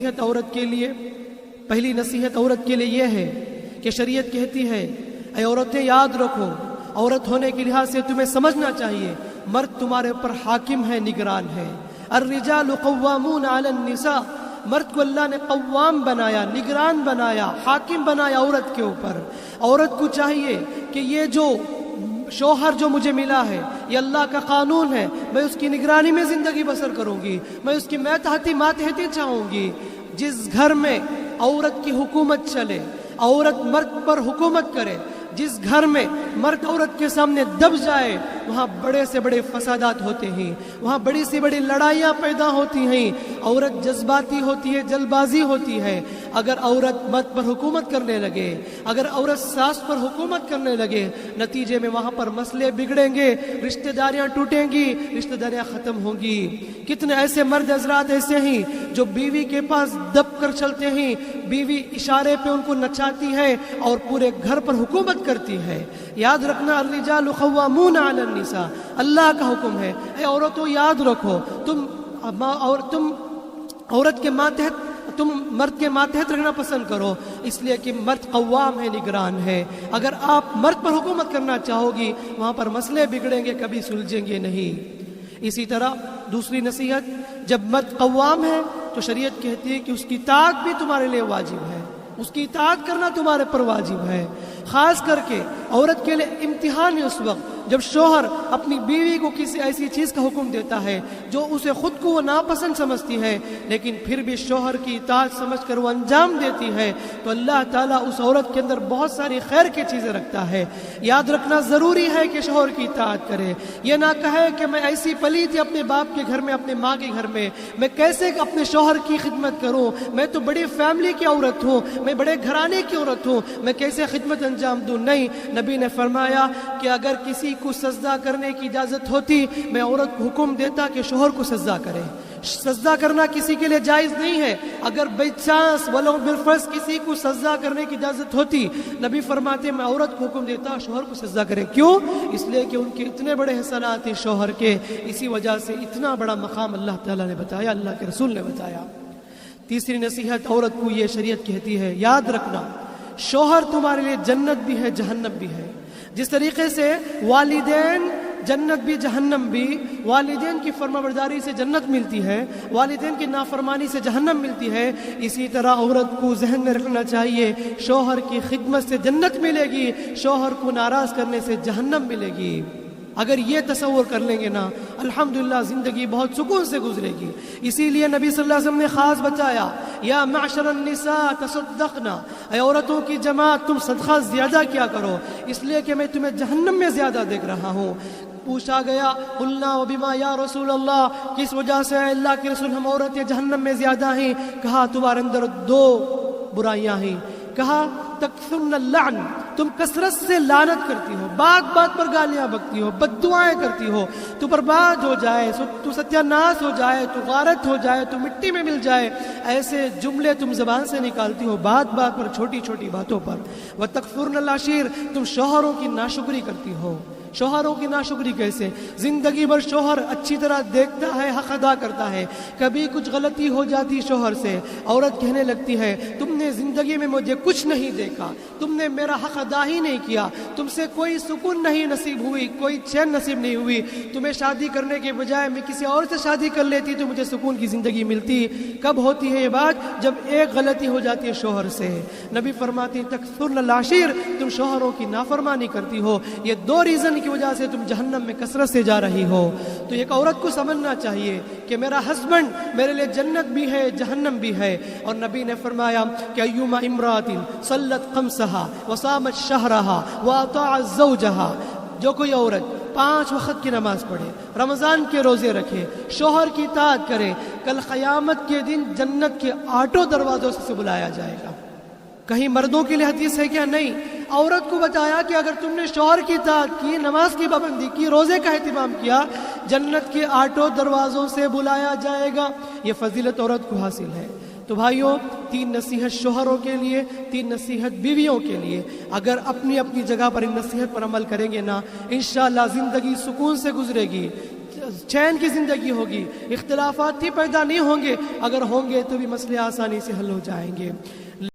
عورت کے لیے پہلی نصیحت عورت کے لیے یہ ہے کہ شریعت کہتی ہے اے عورتیں یاد رکھو، عورت ہونے کے لحاظ سے تمہیں سمجھنا چاہیے مرد تمہارے اوپر حاکم ہے، نگران ہے۔ الرجال قوامون علی النساء، مرد کو اللہ نے قوام بنایا، نگران بنایا، حاکم بنایا عورت کے اوپر۔ عورت کو چاہیے کہ یہ جو شوہر جو مجھے ملا ہے یہ اللہ کا قانون ہے، میں اس کی نگرانی میں زندگی بسر کروں گی، میں اس کی ماتحتی چاہوں گی۔ جس گھر میں عورت کی حکومت چلے، عورت مرد پر حکومت کرے، جس گھر میں مرد عورت کے سامنے دب جائے، وہاں بڑے سے بڑے فسادات ہوتے ہیں، وہاں بڑی سے بڑی لڑائیاں پیدا ہوتی ہیں۔ عورت جذباتی ہوتی ہے، جلد بازی ہوتی ہے۔ اگر عورت مرد پر حکومت کرنے لگے، اگر عورت ساس پر حکومت کرنے لگے، نتیجے میں وہاں پر مسئلے بگڑیں گے، رشتہ داریاں ٹوٹیں گی، رشتہ داریاں ختم ہوں گی۔ کتنے ایسے مرد حضرات ایسے ہیں جو بیوی کے پاس دب کر چلتے ہیں، بیوی اشارے پہ ان کو نچاتی ہے اور پورے گھر پر حکومت کرتی ہے۔ یاد رکھنا الرجال قوامون علی النساء، اللہ کا حکم ہے۔ اے عورتوں یاد رکھو، تم عورت کے ماتحت، تم مرد کے ماتحت رہنا پسند کرو، اس لیے کہ مرد قوام ہے، نگران ہے۔ اگر آپ مرد پر حکومت کرنا چاہو گی، وہاں پر مسئلے بگڑیں گے، کبھی سلجھیں گے نہیں۔ اسی طرح دوسری نصیحت، جب مرد قوام ہے تو شریعت کہتی ہے کہ اس کی اطاعت بھی تمہارے لیے واجب ہے، اس کی اطاعت کرنا تمہارے پر واجب ہے۔ خاص کر کے عورت کے لیے امتحان ہے اس وقت جب شوہر اپنی بیوی کو کسی ایسی چیز کا حکم دیتا ہے جو اسے خود کو وہ ناپسند سمجھتی ہے، لیکن پھر بھی شوہر کی اطاعت سمجھ کر وہ انجام دیتی ہے، تو اللہ تعالیٰ اس عورت کے اندر بہت ساری خیر کی چیزیں رکھتا ہے۔ یاد رکھنا ضروری ہے کہ شوہر کی اطاعت کرے، یہ نہ کہے کہ میں ایسی پلی تھی اپنے باپ کے گھر میں، اپنے ماں کے گھر میں کیسے اپنے شوہر کی خدمت کروں، میں تو بڑی فیملی کی عورت ہوں، میں بڑے گھرانے کی عورت ہوں، میں کیسے خدمت انجام دوں۔ نہیں، نبی نے فرمایا کہ اگر کسی کو سجدہ کرنے کی اجازت ہوتی، میں عورت کو حکم دیتا کہ شوہر کو سجدہ کرے۔ سجدہ کرنا کسی کے لیے جائز نہیں ہے، اگر بائی چانس ولو بالفرض کسی کو سجدہ کرنے کی اجازت ہوتی، نبی فرماتے میں عورت کو حکم دیتا شوہر کو سجدہ کرے۔ کیوں؟ اس لیے کہ ان کے اتنے بڑے احسانات ہیں شوہر کے، اسی وجہ سے اتنا بڑا مقام اللہ تعالیٰ نے بتایا، اللہ کے رسول نے بتایا۔ تیسری نصیحت عورت کو یہ شریعت کہتی ہے، یاد رکھنا شوہر تمہارے لیے جنت بھی ہے، جہنم بھی ہے۔ جس طریقے سے والدین جنت بھی جہنم بھی، والدین کی فرمانبرداری سے جنت ملتی ہے، والدین کی نافرمانی سے جہنم ملتی ہے، اسی طرح عورت کو ذہن میں رکھنا چاہیے شوہر کی خدمت سے جنت ملے گی، شوہر کو ناراض کرنے سے جہنم ملے گی۔ اگر یہ تصور کر لیں گے نا، الحمدللہ زندگی بہت سکون سے گزرے گی۔ اسی لیے نبی صلی اللہ علیہ وسلم نے خاص بتایا، یا معشر النساء تصدقنا، اے عورتوں کی جماعت تم صدقہ زیادہ کیا کرو، اس لیے کہ میں تمہیں جہنم میں زیادہ دیکھ رہا ہوں۔ پوچھا گیا قلنا وبما یا رسول اللہ، کس وجہ سے اللہ کے رسول ہم عورتیں جہنم میں زیادہ ہیں؟ کہا تمہارے اندر دو برائیاں ہیں، کہا تکثرن اللعن، تم کثرت سے لعنت کرتی ہو، بات بات پر گالیاں بکتی ہو، بد دعائیں کرتی ہو، تو برباد ہو جائے، تو ستیہ ناس ہو جائے، تو غارت ہو جائے، تو مٹی میں مل جائے، ایسے جملے تم زبان سے نکالتی ہو بات بات پر، چھوٹی چھوٹی باتوں پر۔ وتکفرن العشیر، تم شوہروں کی ناشکری کرتی ہو۔ شوہروں کی ناشکری کیسے؟ زندگی بھر شوہر اچھی طرح دیکھتا ہے، حق ادا کرتا ہے، کبھی کچھ غلطی ہو جاتی شوہر سے، عورت کہنے لگتی ہے تم نے زندگی میں مجھے کچھ نہیں دیکھا، تم نے میرا حق ادا ہی نہیں کیا، تم سے کوئی سکون نہیں نصیب ہوئی، کوئی چین نصیب نہیں ہوئی، تمہیں شادی کرنے کے بجائے میں کسی اور سے شادی کر لیتی تو مجھے سکون کی زندگی ملتی۔ کب ہوتی ہے یہ بات؟ جب ایک غلطی ہو جاتی ہے شوہر سے۔ نبی فرماتے ہیں تکثرن العشیر، تم شوہروں کی نافرمانی کرتی ہو، یہ دو ریزن کی وجہ سے تم جہنم میں کثرت سے جا رہی ہو۔ تو ایک عورت کو سمجھنا چاہیے کہ میرا ہسبینڈ میرے لیے جنت بھی ہے، جہنم بھی ہے۔ اور نبی نے فرمایا کہ ایما امرات صلت خمسہا وصامت شہرہا واطاعت زوجہا، جو کوئی عورت 5 وقت کی نماز پڑھے، رمضان کے روزے رکھے، شوہر کی اطاعت کرے، کل قیامت کے دن جنت کے 8 دروازوں سے بلایا جائے گا۔ کہیں مردوں کے لیے حدیث ہے کیا؟ نہیں، عورت کو بتایا کہ اگر تم نے شوہر کی اطاعت کی، نماز کی پابندی کی، روزے کا اہتمام کیا، جنت کے 8 دروازوں سے بلایا جائے گا۔ یہ فضیلت عورت کو حاصل ہے۔ تو بھائیوں، 3 نصیحت شوہروں کے لیے، 3 نصیحت بیویوں کے لیے۔ اگر اپنی اپنی جگہ پر ان نصیحت پر عمل کریں گے نا، انشاءاللہ زندگی سکون سے گزرے گی، چین کی زندگی ہوگی، اختلافات بھی پیدا نہیں ہوں گے، اگر ہوں گے تو بھی مسئلے آسانی سے حل ہو جائیں گے۔